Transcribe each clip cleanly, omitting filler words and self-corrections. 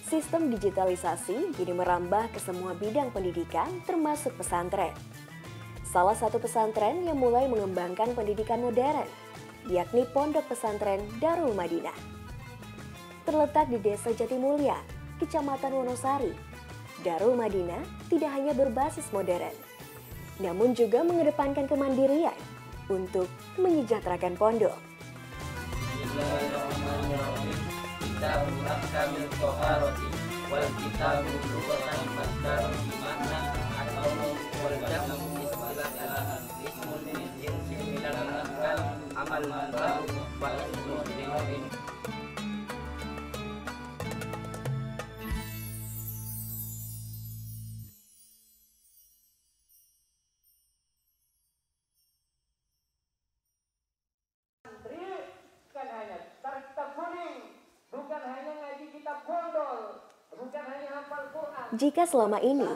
Sistem digitalisasi kini merambah ke semua bidang pendidikan termasuk pesantren. Salah satu pesantren yang mulai mengembangkan pendidikan modern, yakni Pondok Pesantren Darul Madinah. Terletak di Desa Jatimulya, Kecamatan Wonosari, Darul Madinah tidak hanya berbasis modern, namun juga mengedepankan kemandirian untuk menyejahterakan pondok. Jika selama ini,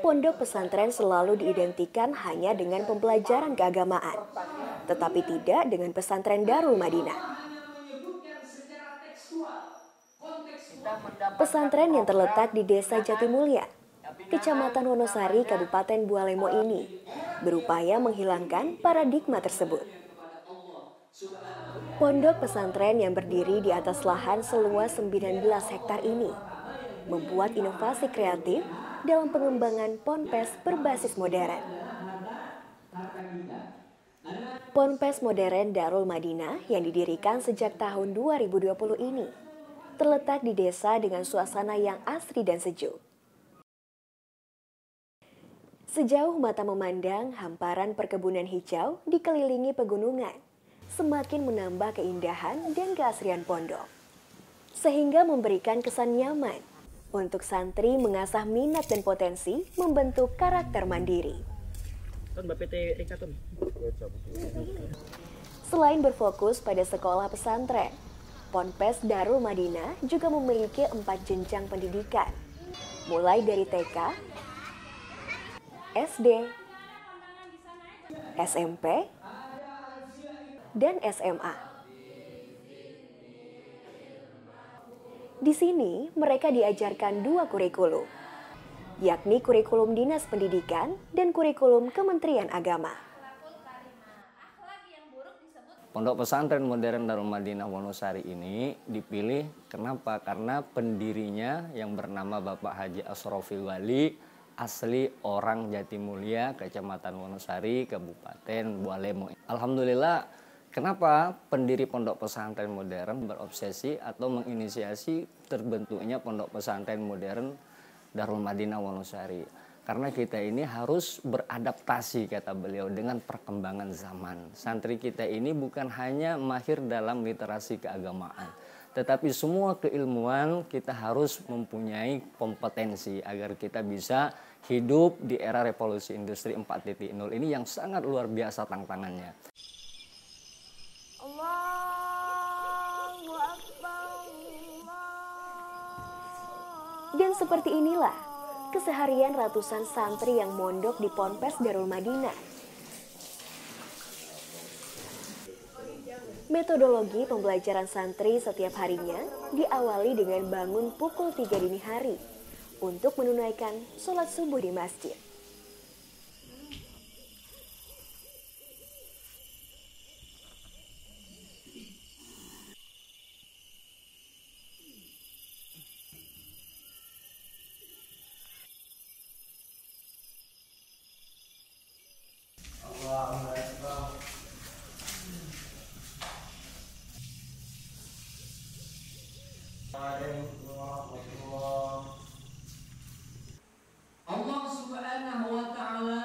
pondok pesantren selalu diidentikan hanya dengan pembelajaran keagamaan, tetapi tidak dengan pesantren Darul Madinah. Pesantren yang terletak di Desa Jatimulya, Kecamatan Wonosari, Kabupaten Bualemo ini berupaya menghilangkan paradigma tersebut. Pondok pesantren yang berdiri di atas lahan seluas 19 hektar ini membuat inovasi kreatif dalam pengembangan ponpes berbasis modern. Ponpes modern Darul Madinah yang didirikan sejak tahun 2020 ini terletak di desa dengan suasana yang asri dan sejuk. Sejauh mata memandang, hamparan perkebunan hijau dikelilingi pegunungan semakin menambah keindahan dan keasrian pondok, sehingga memberikan kesan nyaman untuk santri mengasah minat dan potensi membentuk karakter mandiri. Selain berfokus pada sekolah pesantren, Ponpes Darul Madinah juga memiliki 4 jenjang pendidikan, mulai dari TK, SD, SMP, dan SMA. Di sini mereka diajarkan 2 kurikulum, yakni kurikulum Dinas Pendidikan dan kurikulum Kementerian Agama. Pondok Pesantren Modern Darul Madinah Wonosari ini dipilih kenapa? Karena pendirinya yang bernama Bapak Haji Asrofi Wali asli orang Jatimulya, Kecamatan Wonosari, Kabupaten Bualemo. Alhamdulillah. Kenapa pendiri Pondok Pesantren Modern berobsesi atau menginisiasi terbentuknya Pondok Pesantren Modern Darul Madinah Wonosari? Karena kita ini harus beradaptasi, kata beliau, dengan perkembangan zaman. Santri kita ini bukan hanya mahir dalam literasi keagamaan, tetapi semua keilmuan kita harus mempunyai kompetensi agar kita bisa hidup di era revolusi industri 4.0 ini yang sangat luar biasa tantangannya. Dan seperti inilah keseharian ratusan santri yang mondok di Ponpes Darul Madinah. Metodologi pembelajaran santri setiap harinya diawali dengan bangun pukul 3 dini hari untuk menunaikan sholat subuh di masjid. Allah Subhanahu wa Ta'ala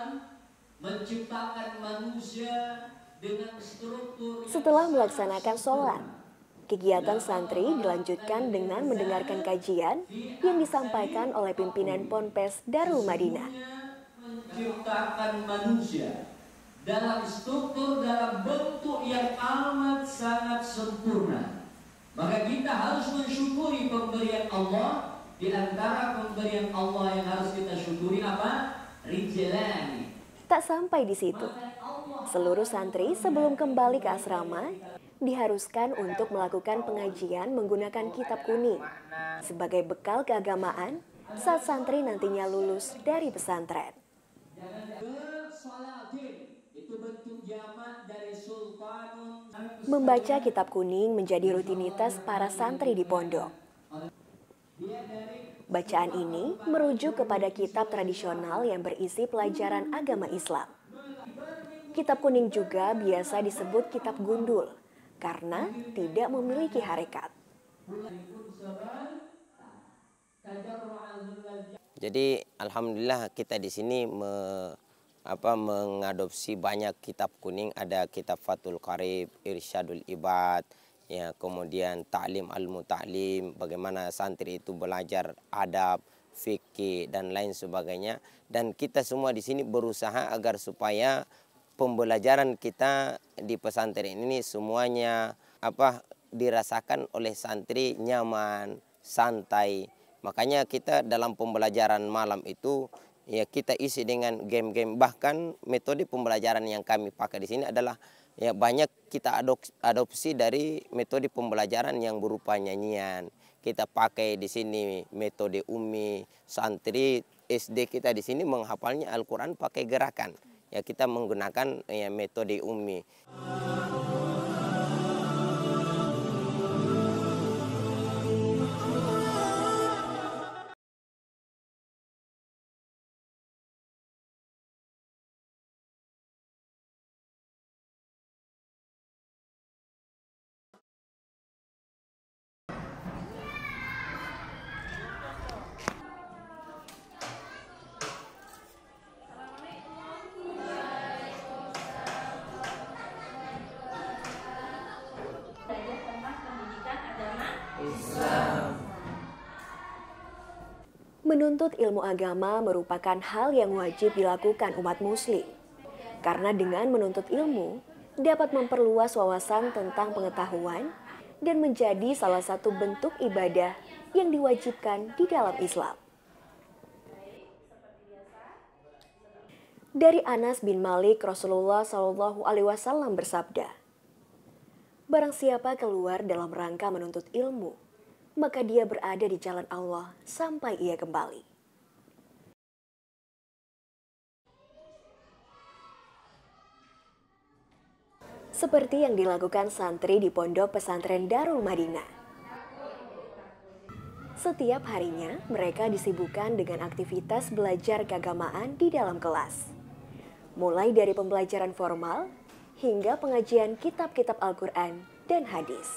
menciptakan manusia dengan struktur. Setelah melaksanakan sholat, kegiatan santri dilanjutkan dengan mendengarkan kajian yang disampaikan oleh pimpinan Ponpes Darul Madinah. Menciptakan manusia dalam struktur, dalam bentuk yang amat sangat sempurna. Maka kita harus mensyukuri pemberian Allah. Di antara pemberian Allah yang harus kita syukuri apa? Rijlani. Tak sampai di situ, seluruh santri sebelum kembali ke asrama diharuskan untuk melakukan pengajian menggunakan kitab kuning sebagai bekal keagamaan saat santri nantinya lulus dari pesantren. Membaca kitab kuning menjadi rutinitas para santri di pondok. Bacaan ini merujuk kepada kitab tradisional yang berisi pelajaran agama Islam. Kitab kuning juga biasa disebut kitab gundul karena tidak memiliki harekat. Jadi alhamdulillah kita di sini mengadopsi banyak kitab kuning. Ada kitab Fathul Qarib, Irsyadul Ibad, ya, kemudian Ta'lim al-Muta'lim, bagaimana santri itu belajar adab, fikih dan lain sebagainya. Dan kita semua di sini berusaha agar supaya pembelajaran kita di pesantren ini semuanya dirasakan oleh santri nyaman, santai. Makanya kita dalam pembelajaran malam itu ya kita isi dengan game-game. Bahkan metode pembelajaran yang kami pakai di sini adalah ya banyak kita adopsi dari metode pembelajaran yang berupa nyanyian. Kita pakai di sini metode ummi. Santri SD kita di sini menghafalnya Al-Quran pakai gerakan. Ya kita menggunakan ya metode ummi. Menuntut ilmu agama merupakan hal yang wajib dilakukan umat muslim. Karena dengan menuntut ilmu, dapat memperluas wawasan tentang pengetahuan dan menjadi salah satu bentuk ibadah yang diwajibkan di dalam Islam. Dari Anas bin Malik, Rasulullah SAW bersabda, "Barang siapa keluar dalam rangka menuntut ilmu, maka dia berada di jalan Allah sampai ia kembali." Seperti yang dilakukan santri di pondok pesantren Darul Madinah. Setiap harinya mereka disibukkan dengan aktivitas belajar keagamaan di dalam kelas. Mulai dari pembelajaran formal hingga pengajian kitab-kitab Al-Quran dan hadis.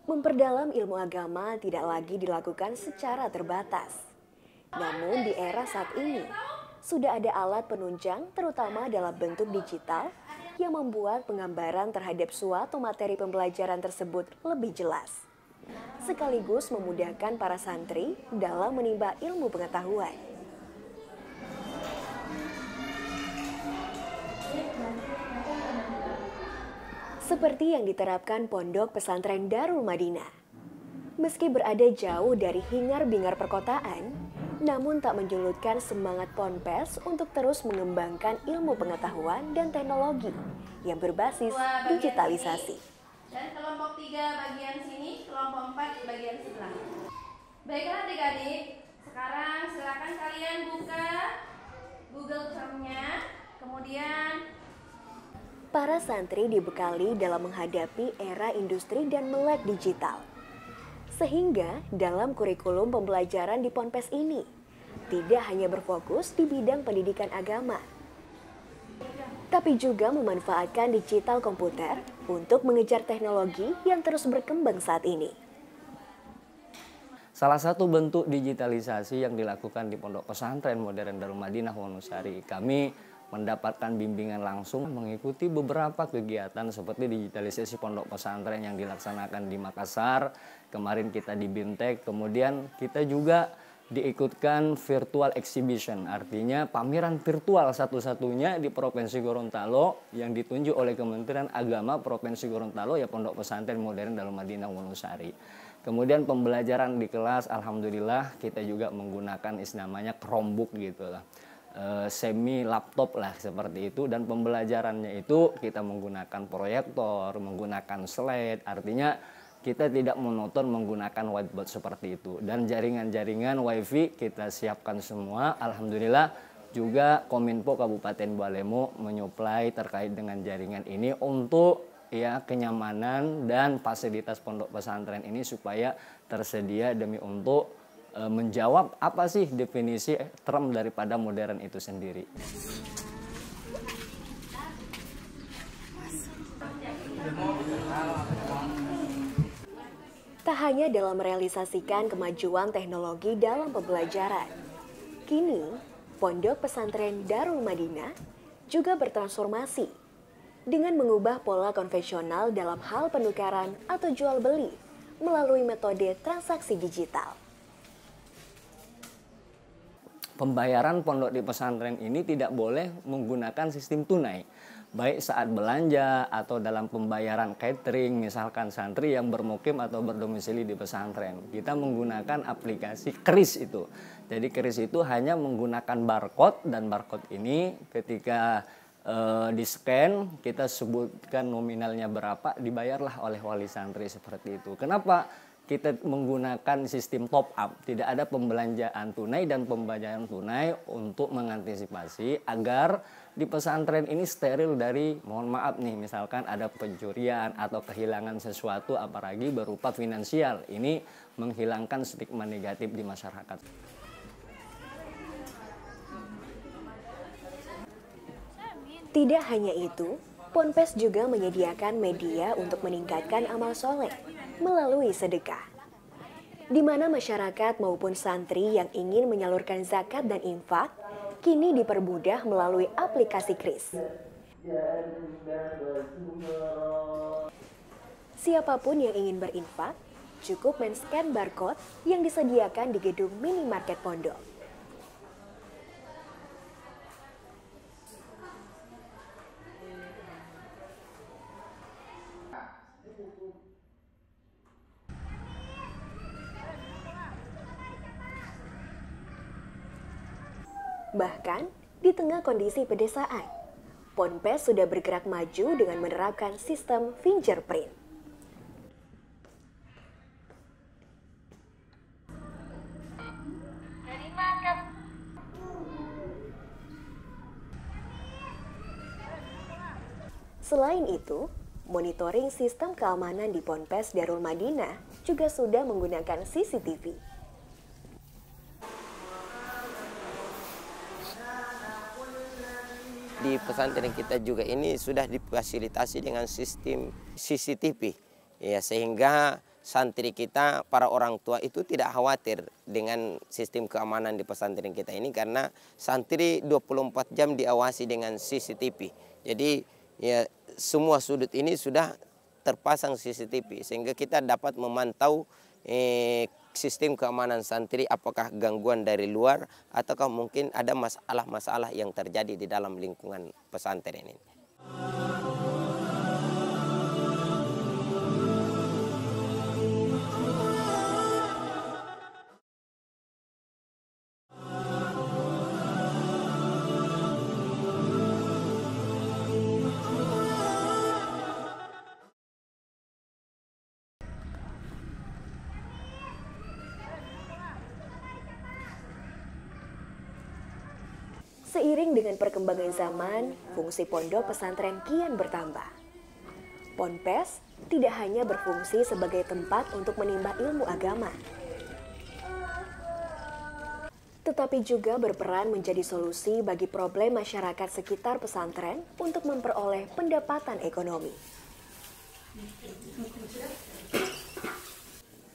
Memperdalam ilmu agama tidak lagi dilakukan secara terbatas. Namun di era saat ini, sudah ada alat penunjang terutama dalam bentuk digital yang membuat penggambaran terhadap suatu materi pembelajaran tersebut lebih jelas. Sekaligus memudahkan para santri dalam menimba ilmu pengetahuan. Seperti yang diterapkan pondok pesantren Darul Madinah. Meski berada jauh dari hingar-bingar perkotaan, namun tak menyurutkan semangat Ponpes untuk terus mengembangkan ilmu pengetahuan dan teknologi yang berbasis digitalisasi. Dan kelompok 3 bagian sini, kelompok 4 bagian sebelah. Baiklah adik-adik, sekarang silakan kalian buka Google Chrome-nya, kemudian para santri dibekali dalam menghadapi era industri dan melek digital. Sehingga dalam kurikulum pembelajaran di Ponpes ini, tidak hanya berfokus di bidang pendidikan agama, tapi juga memanfaatkan digital komputer untuk mengejar teknologi yang terus berkembang saat ini. Salah satu bentuk digitalisasi yang dilakukan di Pondok Pesantren Modern Darul Madinah Wonosari, kami mendapatkan bimbingan langsung mengikuti beberapa kegiatan seperti digitalisasi pondok pesantren yang dilaksanakan di Makassar. Kemarin kita di BIMTEK, kemudian kita juga diikutkan virtual exhibition, artinya pameran virtual satu-satunya di Provinsi Gorontalo yang ditunjuk oleh Kementerian Agama Provinsi Gorontalo, ya Pondok Pesantren Modern Darul Madinah Wonosari. Kemudian pembelajaran di kelas, alhamdulillah kita juga menggunakan namanya Chromebook gitu lah. semi laptop lah seperti itu, dan pembelajarannya itu kita menggunakan proyektor, menggunakan slide, artinya kita tidak monoton menggunakan whiteboard seperti itu. Dan jaringan-jaringan wifi kita siapkan semua, alhamdulillah juga Kominfo Kabupaten Bualemo menyuplai terkait dengan jaringan ini untuk ya kenyamanan dan fasilitas pondok pesantren ini supaya tersedia demi untuk menjawab apa sih definisi term daripada modern itu sendiri. Tak hanya dalam merealisasikan kemajuan teknologi dalam pembelajaran, kini Pondok Pesantren Darul Madinah juga bertransformasi dengan mengubah pola konvensional dalam hal penukaran atau jual beli melalui metode transaksi digital. Pembayaran pondok di pesantren ini tidak boleh menggunakan sistem tunai, baik saat belanja atau dalam pembayaran catering, misalkan santri yang bermukim atau berdomisili di pesantren. Kita menggunakan aplikasi KRIS itu. Jadi KRIS itu hanya menggunakan barcode, dan barcode ini ketika di-scan, kita sebutkan nominalnya berapa, dibayarlah oleh wali santri seperti itu. Kenapa kita menggunakan sistem top up? Tidak ada pembelanjaan tunai dan pembayaran tunai untuk mengantisipasi agar di pesantren ini steril dari, mohon maaf nih, misalkan ada pencurian atau kehilangan sesuatu apalagi berupa finansial. Ini menghilangkan stigma negatif di masyarakat. Tidak hanya itu, Ponpes juga menyediakan media untuk meningkatkan amal soleh melalui sedekah, di mana masyarakat maupun santri yang ingin menyalurkan zakat dan infak kini dipermudah melalui aplikasi KRIS. Siapapun yang ingin berinfak cukup men-scan barcode yang disediakan di gedung minimarket pondok. Bahkan, di tengah kondisi pedesaan, Ponpes sudah bergerak maju dengan menerapkan sistem fingerprint. Selain itu, monitoring sistem keamanan di Ponpes Darul Madinah juga sudah menggunakan CCTV. Di pesantren kita juga ini sudah difasilitasi dengan sistem CCTV, ya, sehingga santri kita, para orang tua itu tidak khawatir dengan sistem keamanan di pesantren kita ini, karena santri 24 jam diawasi dengan CCTV. Jadi ya, semua sudut ini sudah terpasang CCTV, sehingga kita dapat memantau sistem keamanan santri, apakah gangguan dari luar ataukah mungkin ada masalah-masalah yang terjadi di dalam lingkungan pesantren ini. Seiring dengan perkembangan zaman, fungsi pondok pesantren kian bertambah. Ponpes tidak hanya berfungsi sebagai tempat untuk menimba ilmu agama, tetapi juga berperan menjadi solusi bagi problem masyarakat sekitar pesantren untuk memperoleh pendapatan ekonomi.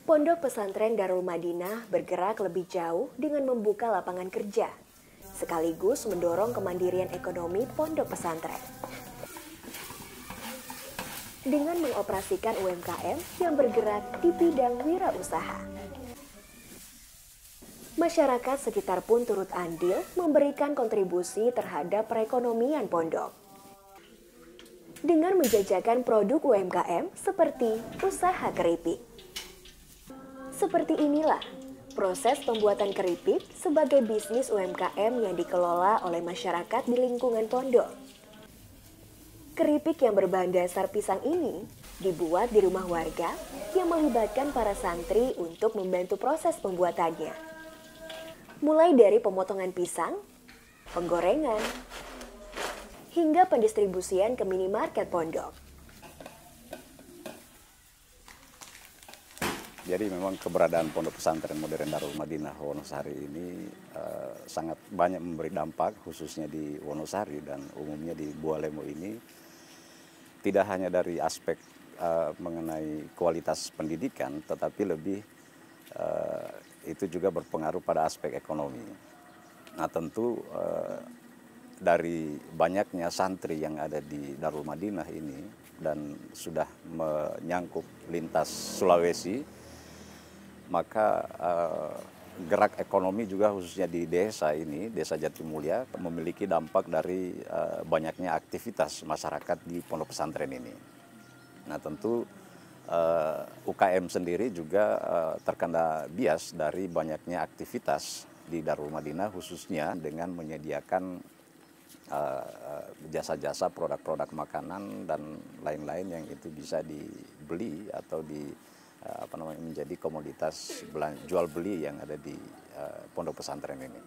Pondok Pesantren Darul Madinah bergerak lebih jauh dengan membuka lapangan kerja, sekaligus mendorong kemandirian ekonomi pondok pesantren. Dengan mengoperasikan UMKM yang bergerak di bidang wirausaha. Masyarakat sekitar pun turut andil memberikan kontribusi terhadap perekonomian pondok. Dengan menjajakan produk UMKM seperti usaha keripik. Seperti inilah proses pembuatan keripik sebagai bisnis UMKM yang dikelola oleh masyarakat di lingkungan pondok. Keripik yang berbahan dasar pisang ini dibuat di rumah warga yang melibatkan para santri untuk membantu proses pembuatannya. Mulai dari pemotongan pisang, penggorengan, hingga pendistribusian ke minimarket pondok. Jadi memang keberadaan Pondok Pesantren Modern Darul Madinah Wonosari ini sangat banyak memberi dampak, khususnya di Wonosari dan umumnya di Bualemo ini. Tidak hanya dari aspek mengenai kualitas pendidikan, tetapi lebih itu juga berpengaruh pada aspek ekonomi. Nah tentu dari banyaknya santri yang ada di Darul Madinah ini dan sudah menyangkut lintas Sulawesi, maka gerak ekonomi juga khususnya di desa ini, Desa Jatimulya, memiliki dampak dari banyaknya aktivitas masyarakat di pondok pesantren ini. Nah tentu UKM sendiri juga terkena bias dari banyaknya aktivitas di Darul Madinah, khususnya dengan menyediakan jasa-jasa produk-produk makanan dan lain-lain yang itu bisa dibeli atau menjadi komoditas jual beli yang ada di pondok pesantren ini.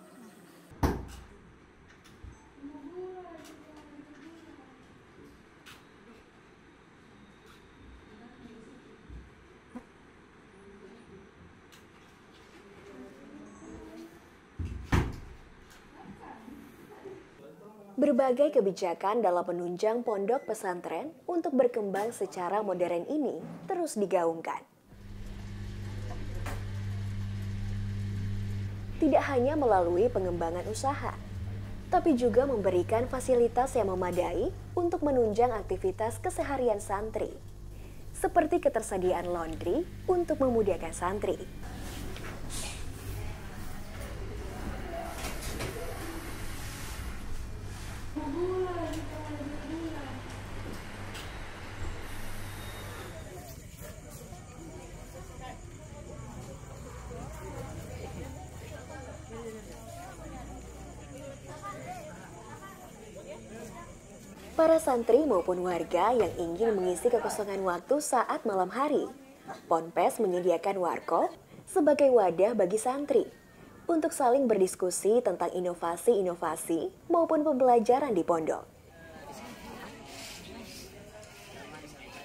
Berbagai kebijakan dalam menunjang pondok pesantren untuk berkembang secara modern ini terus digaungkan. Tidak hanya melalui pengembangan usaha, tapi juga memberikan fasilitas yang memadai untuk menunjang aktivitas keseharian santri, seperti ketersediaan laundry untuk memudahkan santri. Para santri maupun warga yang ingin mengisi kekosongan waktu saat malam hari, Ponpes menyediakan warkop sebagai wadah bagi santri untuk saling berdiskusi tentang inovasi-inovasi maupun pembelajaran di pondok.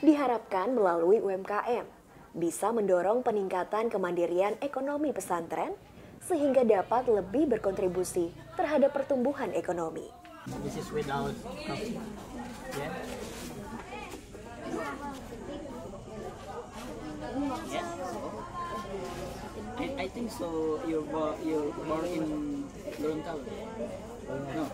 Diharapkan melalui UMKM bisa mendorong peningkatan kemandirian ekonomi pesantren sehingga dapat lebih berkontribusi terhadap pertumbuhan ekonomi. This is without coffee. Yeah. Yeah. I think so. You're born in Gorontalo. No.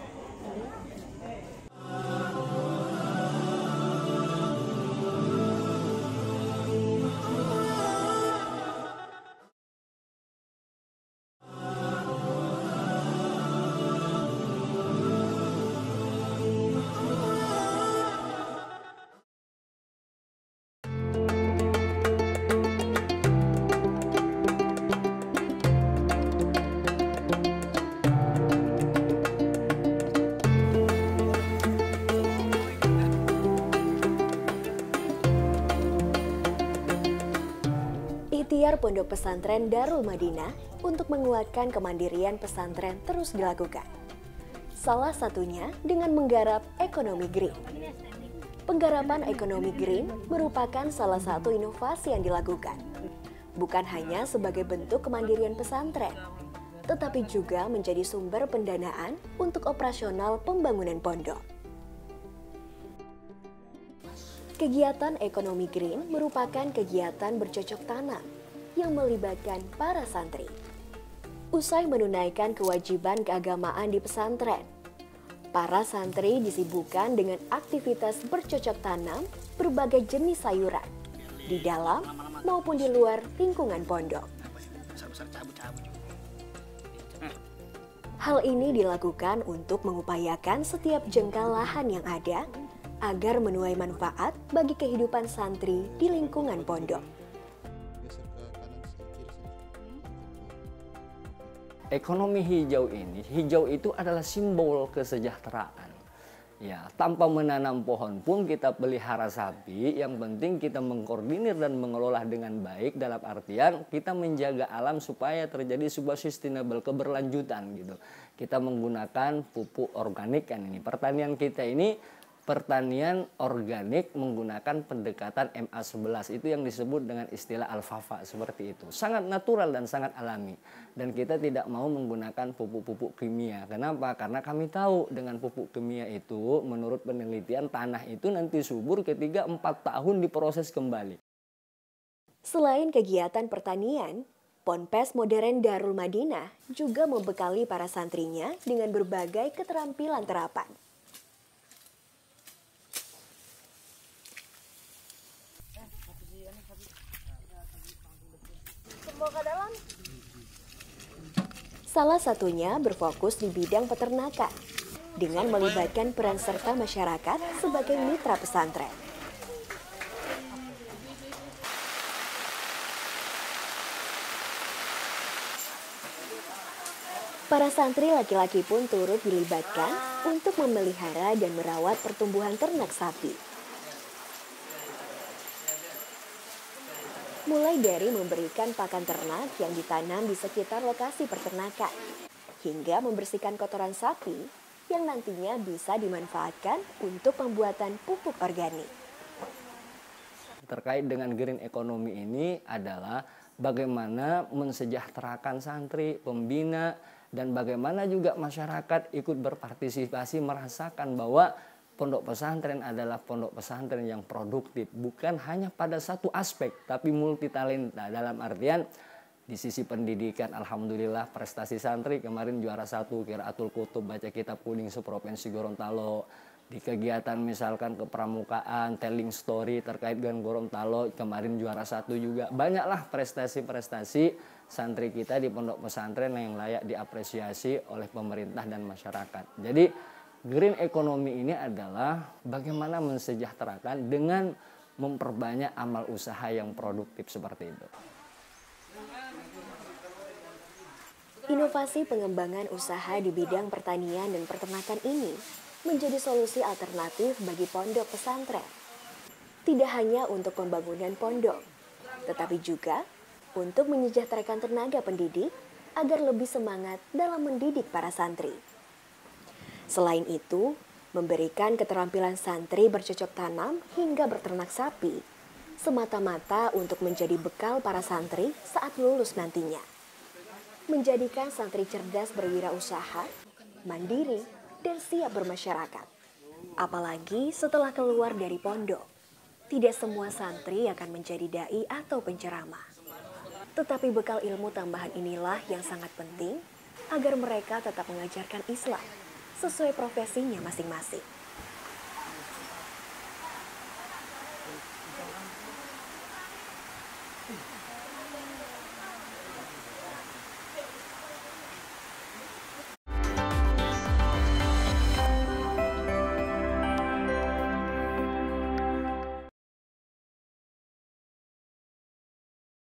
Ikhtiar Pondok Pesantren Darul Madinah untuk menguatkan kemandirian pesantren terus dilakukan. Salah satunya dengan menggarap ekonomi green. Penggarapan ekonomi green merupakan salah satu inovasi yang dilakukan. Bukan hanya sebagai bentuk kemandirian pesantren, tetapi juga menjadi sumber pendanaan untuk operasional pembangunan pondok. Kegiatan ekonomi green merupakan kegiatan bercocok tanam yang melibatkan para santri. Usai menunaikan kewajiban keagamaan di pesantren, para santri disibukkan dengan aktivitas bercocok tanam berbagai jenis sayuran di dalam maupun di luar lingkungan pondok. Hal ini dilakukan untuk mengupayakan setiap jengkal lahan yang ada agar menuai manfaat bagi kehidupan santri di lingkungan pondok. ekonomi hijau ini, hijau itu adalah simbol kesejahteraan. Ya, tanpa menanam pohon pun kita pelihara sapi, yang penting kita mengkoordinir dan mengelola dengan baik, dalam artian kita menjaga alam supaya terjadi sebuah sustainable, keberlanjutan gitu. Kita menggunakan pupuk organik kan ini. Pertanian kita ini pertanian organik menggunakan pendekatan MA11, itu yang disebut dengan istilah alfalfa seperti itu. Sangat natural dan sangat alami. Dan kita tidak mau menggunakan pupuk-pupuk kimia. Kenapa? Karena kami tahu dengan pupuk kimia itu menurut penelitian tanah itu nanti subur ketika 4 tahun diproses kembali. Selain kegiatan pertanian, Ponpes Modern Darul Madinah juga membekali para santrinya dengan berbagai keterampilan terapan. Salah satunya berfokus di bidang peternakan dengan melibatkan peran serta masyarakat sebagai mitra pesantren. Para santri laki-laki pun turut dilibatkan untuk memelihara dan merawat pertumbuhan ternak sapi. Mulai dari memberikan pakan ternak yang ditanam di sekitar lokasi peternakan, hingga membersihkan kotoran sapi yang nantinya bisa dimanfaatkan untuk pembuatan pupuk organik. Terkait dengan green economy ini adalah bagaimana mensejahterakan santri, pembina, dan bagaimana juga masyarakat ikut berpartisipasi merasakan bahwa pondok pesantren adalah pondok pesantren yang produktif, bukan hanya pada satu aspek, tapi multi talenta. Dalam artian di sisi pendidikan, alhamdulillah prestasi santri kemarin juara 1 Qiraatul Kutub baca kitab kuning seprovinsi Gorontalo. Di kegiatan misalkan kepramukaan, telling story terkait dengan Gorontalo kemarin juara 1 juga. Banyaklah prestasi-prestasi santri kita di pondok pesantren yang layak diapresiasi oleh pemerintah dan masyarakat. Jadi green economy ini adalah bagaimana mensejahterakan dengan memperbanyak amal usaha yang produktif seperti itu. Inovasi pengembangan usaha di bidang pertanian dan peternakan ini menjadi solusi alternatif bagi pondok pesantren. Tidak hanya untuk pembangunan pondok, tetapi juga untuk menyejahterakan tenaga pendidik agar lebih semangat dalam mendidik para santri. Selain itu, memberikan keterampilan santri bercocok tanam hingga berternak sapi, semata-mata untuk menjadi bekal para santri saat lulus nantinya. Menjadikan santri cerdas berwirausaha, mandiri, dan siap bermasyarakat. Apalagi setelah keluar dari pondok, tidak semua santri akan menjadi dai atau penceramah. Tetapi bekal ilmu tambahan inilah yang sangat penting agar mereka tetap mengajarkan Islam sesuai profesinya masing-masing.